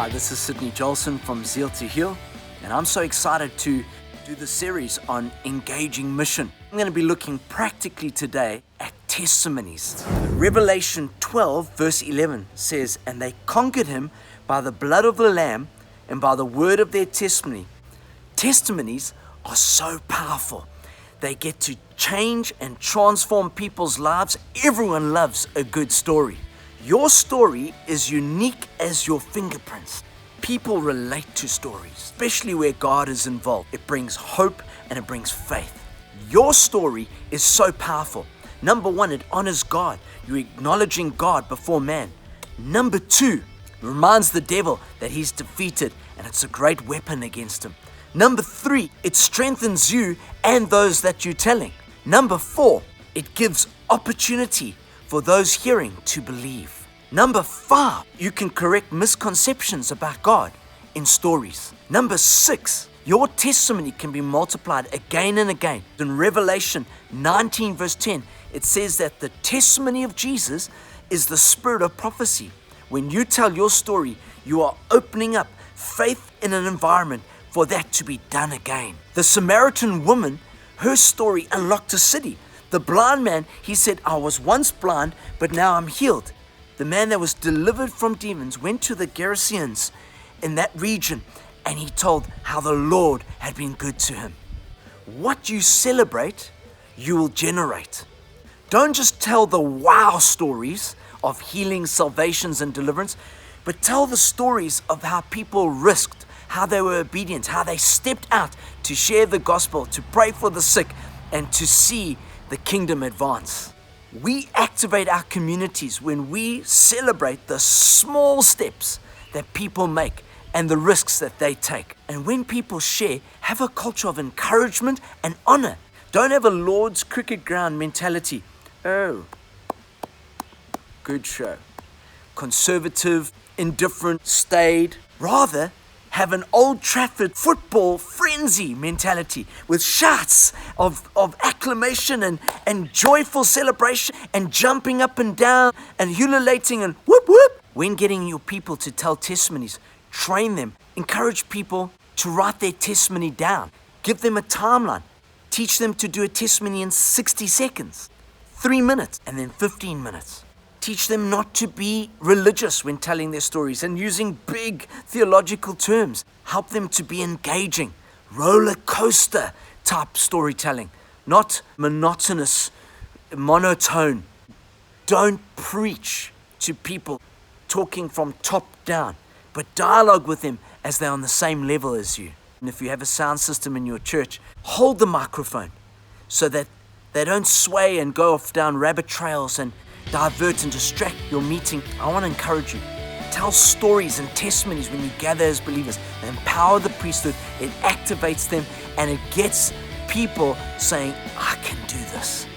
Hi, this is Joelson from Zeal To Heal, and I'm so excited to do the series on Engaging Mission. I'm going to be looking practically today at testimonies. Revelation 12 verse 11 says, "And they conquered him by the blood of the Lamb and by the word of their testimony." Testimonies are so powerful. They get to change and transform people's lives. Everyone loves a good story. Your story is unique as your fingerprints. People relate to stories, especially where God is involved. It brings hope and it brings faith. Your story is so powerful. Number one, it honors God. You're acknowledging God before man. Number two, it reminds the devil that he's defeated and it's a great weapon against him. Number three, it strengthens you and those that you're telling. Number four, it gives opportunity for those hearing to believe. Number five, you can correct misconceptions about God in stories. Number six, your testimony can be multiplied again and again. In Revelation 19 verse 10, it says that the testimony of Jesus is the spirit of prophecy. When you tell your story, you are opening up faith in an environment for that to be done again. The Samaritan woman, her story unlocked a city. The blind man, he said, "I was once blind, but now I'm healed." The man that was delivered from demons went to the Gerasenes in that region and he told how the Lord had been good to him. What you celebrate, you will generate. Don't just tell the wow stories of healing, salvations, and deliverance, but tell the stories of how people risked, how they were obedient, how they stepped out to share the gospel, to pray for the sick, and to see the kingdom advance. We activate our communities when we celebrate the small steps that people make and the risks that they take. And when people share, have a culture of encouragement and honor. Don't have a Lord's cricket ground mentality. Oh, good show. Conservative, indifferent, staid. Rather, have an Old Trafford football frenzy mentality with shouts of acclamation and joyful celebration and jumping up and down and ululating and whoop whoop. When getting your people to tell testimonies, train them. Encourage people to write their testimony down. Give them a timeline. Teach them to do a testimony in 60 seconds, 3 minutes, and then 15 minutes. Teach them not to be religious when telling their stories and using big theological terms. Help them to be engaging, roller coaster type storytelling, not monotonous, monotone. Don't preach to people talking from top down, but dialogue with them as they're on the same level as you. And if you have a sound system in your church, hold the microphone so that they don't sway and go off down rabbit trails and divert and distract your meeting. I want to encourage you. Tell stories and testimonies when you gather as believers. Empower the priesthood. It activates them and it gets people saying, "I can do this."